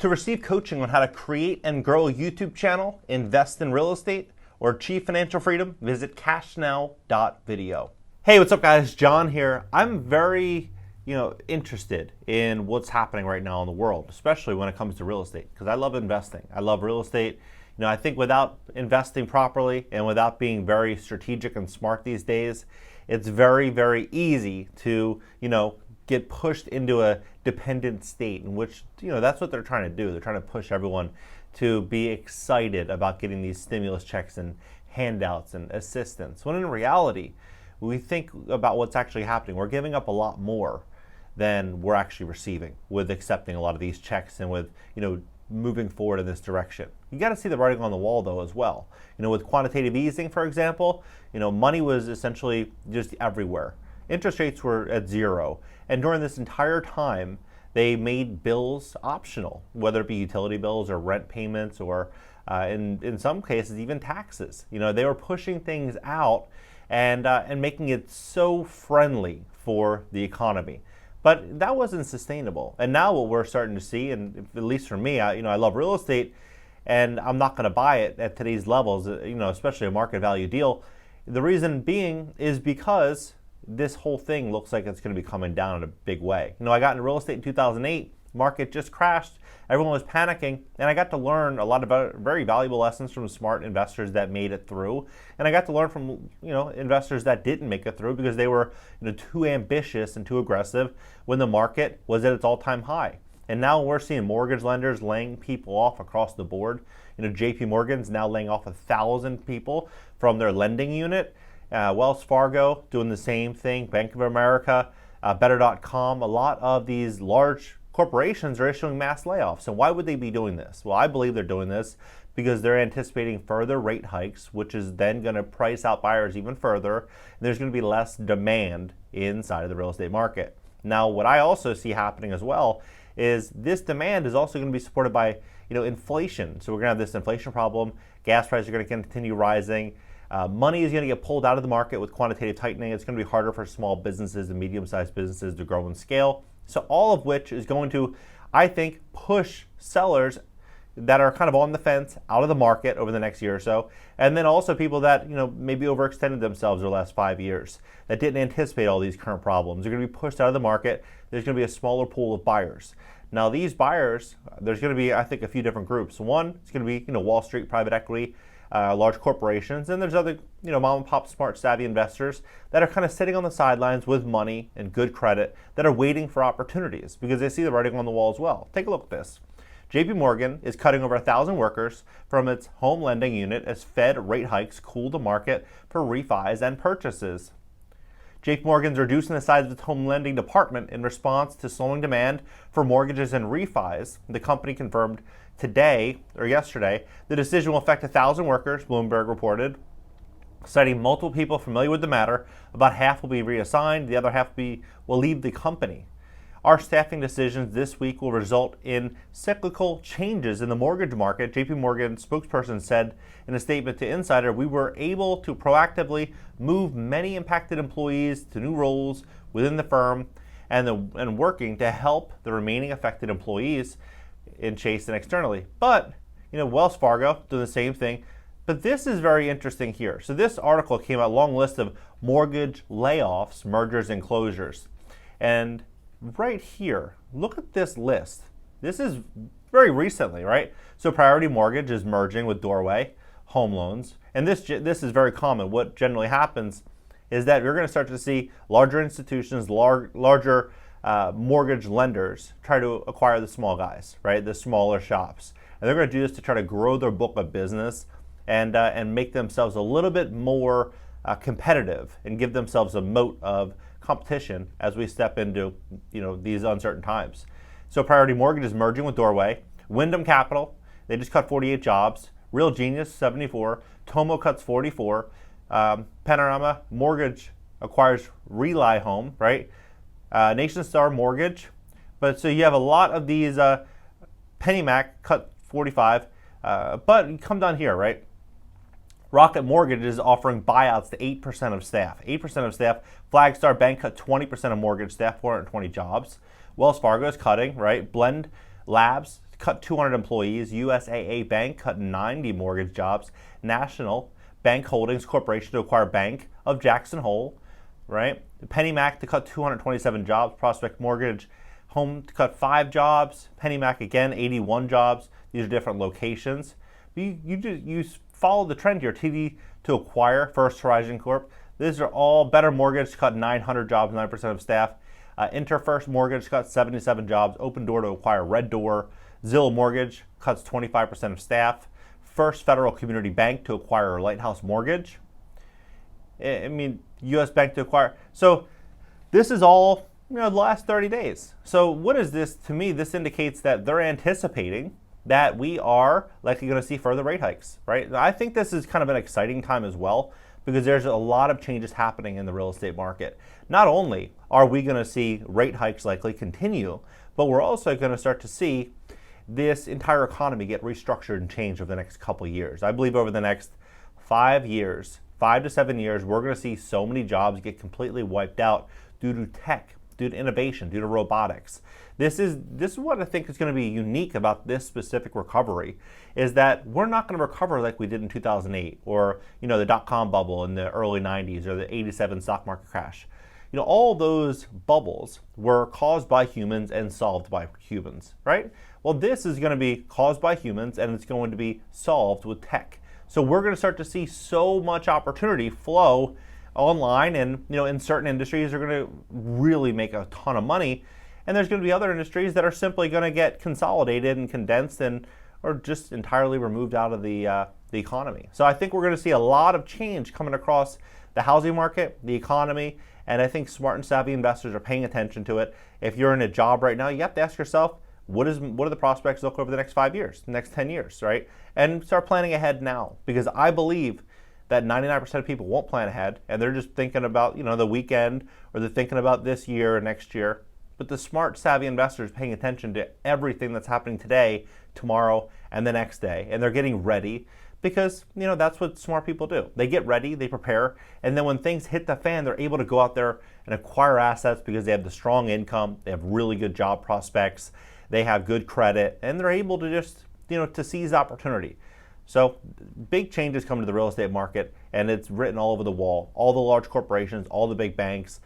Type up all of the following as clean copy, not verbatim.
To receive coaching on how to create and grow a YouTube channel, invest in real estate, or achieve financial freedom, visit cashnow.video. Hey, what's up guys? John here. I'm very, interested in what's happening right now in the world, especially when it comes to real estate, because I love investing. I love real estate. I think without investing properly and without being very strategic and smart these days, it's very, very easy to, get pushed into a dependent state in which, that's what they're trying to do. They're trying to push everyone to be excited about getting these stimulus checks and handouts and assistance. When in reality, we think about what's actually happening. We're giving up a lot more than we're actually receiving with accepting a lot of these checks and with, moving forward in this direction. You got to see the writing on the wall though as well. With quantitative easing, for example, money was essentially just everywhere. Interest rates were at zero. And during this entire time, they made bills optional, whether it be utility bills or rent payments or in some cases, even taxes. They were pushing things out and making it so friendly for the economy. But that wasn't sustainable. And now what we're starting to see, and at least for me, I love real estate and I'm not going to buy it at today's levels, especially a market value deal. The reason being is because this whole thing looks like it's going to be coming down in a big way. I got into real estate in 2008, market just crashed, everyone was panicking, and I got to learn a lot about very valuable lessons from smart investors that made it through, and I got to learn from investors that didn't make it through because they were too ambitious and too aggressive when the market was at its all-time high. And now we're seeing mortgage lenders laying people off across the board. JP Morgan's now laying off 1,000 people from their lending unit. Wells Fargo doing the same thing, Bank of America, Better.com. A lot of these large corporations are issuing mass layoffs. And why would they be doing this? Well, I believe they're doing this because they're anticipating further rate hikes, which is then going to price out buyers even further. And there's going to be less demand inside of the real estate market. Now, what I also see happening as well is this demand is also going to be supported by inflation. So we're going to have this inflation problem. Gas prices are going to continue rising. Money is going to get pulled out of the market with quantitative tightening. It's going to be harder for small businesses and medium-sized businesses to grow and scale. So all of which is going to, I think, push sellers that are kind of on the fence out of the market over the next year or so. And then also people that, maybe overextended themselves over the last 5 years that didn't anticipate all these current problems. They're going to be pushed out of the market. There's going to be a smaller pool of buyers. Now these buyers, there's going to be, I think, a few different groups. One, it's going to be, Wall Street private equity, large corporations, and there's other, mom and pop smart savvy investors that are kind of sitting on the sidelines with money and good credit that are waiting for opportunities because they see the writing on the wall as well. Take a look at this. JP Morgan is cutting over 1,000 workers from its home lending unit as Fed rate hikes cool the market for refis and purchases. JP Morgan's reducing the size of its home lending department in response to slowing demand for mortgages and refis. The company confirmed yesterday, the decision will affect 1,000 workers, Bloomberg reported, citing multiple people familiar with the matter. About half will be reassigned, the other half will leave the company. Our staffing decisions this week will result in cyclical changes in the mortgage market, JP Morgan spokesperson said in a statement to Insider. We were able to proactively move many impacted employees to new roles within the firm and working to help the remaining affected employees in Chase and externally. But, Wells Fargo doing the same thing. But this is very interesting here. So this article came out, a long list of mortgage layoffs, mergers, and closures. And right here, look at this list. This is very recently, right? So Priority Mortgage is merging with Doorway Home Loans. And this is very common. What generally happens is that you're going to start to see larger institutions, larger mortgage lenders try to acquire the small guys, right? The smaller shops. And they're going to do this to try to grow their book of business and make themselves a little bit more competitive and give themselves a moat of competition as we step into these uncertain times. So Priority Mortgage is merging with Doorway. Wyndham Capital, they just cut 48 jobs. Real Genius, 74. Tomo cuts 44. Panorama Mortgage acquires Rely Home, right? Nation Star Mortgage. But so you have a lot of these. PennyMac cut 45. But you come down here, right? Rocket Mortgage is offering buyouts to 8% of staff. 8% of staff. Flagstar Bank cut 20% of mortgage staff, 420 jobs. Wells Fargo is cutting, right? Blend Labs, cut 200 employees. USAA Bank cut 90 mortgage jobs. National Bank Holdings Corporation to acquire Bank of Jackson Hole, right? PennyMac to cut 227 jobs. Prospect Mortgage Home to cut 5 jobs. PennyMac again, 81 jobs. These are different locations. You follow the trend here. TD to acquire First Horizon Corp. These are all Better Mortgage to cut 900 jobs, 9% of staff. InterFirst Mortgage cuts 77 jobs. Open Door to acquire Red Door. Zillow Mortgage cuts 25% of staff. First Federal Community Bank to acquire Lighthouse Mortgage. U.S. Bank to acquire. So this is all the last 30 days. So what is this? To me, this indicates that they're anticipating that we are likely going to see further rate hikes, right? I think this is kind of an exciting time as well, because there's a lot of changes happening in the real estate market. Not only are we going to see rate hikes likely continue, but we're also going to start to see this entire economy get restructured and changed over the next couple of years. I believe over the next 5 years, 5 to 7 years, we're going to see so many jobs get completely wiped out due to tech, due to innovation, due to robotics. This is what I think is going to be unique about this specific recovery, is that we're not going to recover like we did in 2008 or the dot-com bubble in the early 90s or the 87 stock market crash. All those bubbles were caused by humans and solved by humans, right? Well, this is going to be caused by humans and it's going to be solved with tech. So we're going to start to see so much opportunity flow online, and in certain industries are going to really make a ton of money, and there's going to be other industries that are simply going to get consolidated and condensed or just entirely removed out of the economy. So I think we're going to see a lot of change coming across the housing market, the economy, and I think smart and savvy investors are paying attention to it. If you're in a job right now, you have to ask yourself, what do the prospects look over the next 5 years, the next 10 years, right? And start planning ahead now, because I believe that 99% of people won't plan ahead, and they're just thinking about the weekend, or they're thinking about this year or next year. But the smart, savvy investors paying attention to everything that's happening today, tomorrow, and the next day, and they're getting ready, because that's what smart people do. They get ready, they prepare, and then when things hit the fan, they're able to go out there and acquire assets because they have the strong income, they have really good job prospects, they have good credit, and they're able to just to seize opportunity. So big changes come to the real estate market, and it's written all over the wall. All the large corporations, all the big banks,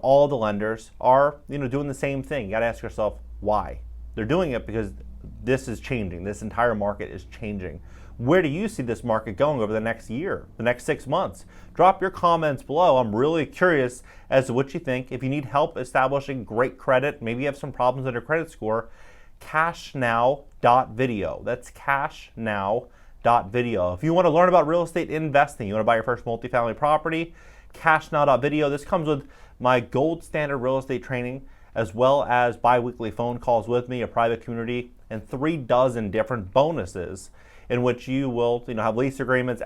all the lenders are doing the same thing. You got to ask yourself why. They're doing it because this is changing. This entire market is changing. Where do you see this market going over the next year, the next 6 months? Drop your comments below. I'm really curious as to what you think. If you need help establishing great credit, maybe you have some problems with your credit score, cashnow.video. That's cashnow.video. If you want to learn about real estate investing, you want to buy your first multifamily property, cashnow.video. This comes with my gold standard real estate training, as well as bi-weekly phone calls with me, a private community, and 36 different bonuses in which you will have lease agreements,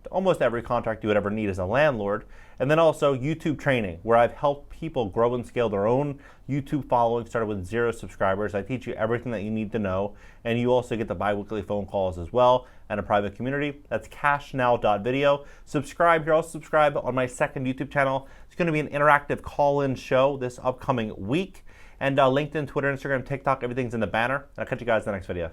almost every contract you would ever need as a landlord, and then also YouTube training, where I've helped people grow and scale their own YouTube following, started with 0 subscribers. I teach you everything that you need to know, and you also get the bi-weekly phone calls as well, and a private community. That's cashnow.video. Subscribe here. Also subscribe on my second YouTube channel. It's going to be an interactive call-in show this upcoming week, and LinkedIn, Twitter, Instagram, TikTok, everything's in the banner. I'll catch you guys in the next video.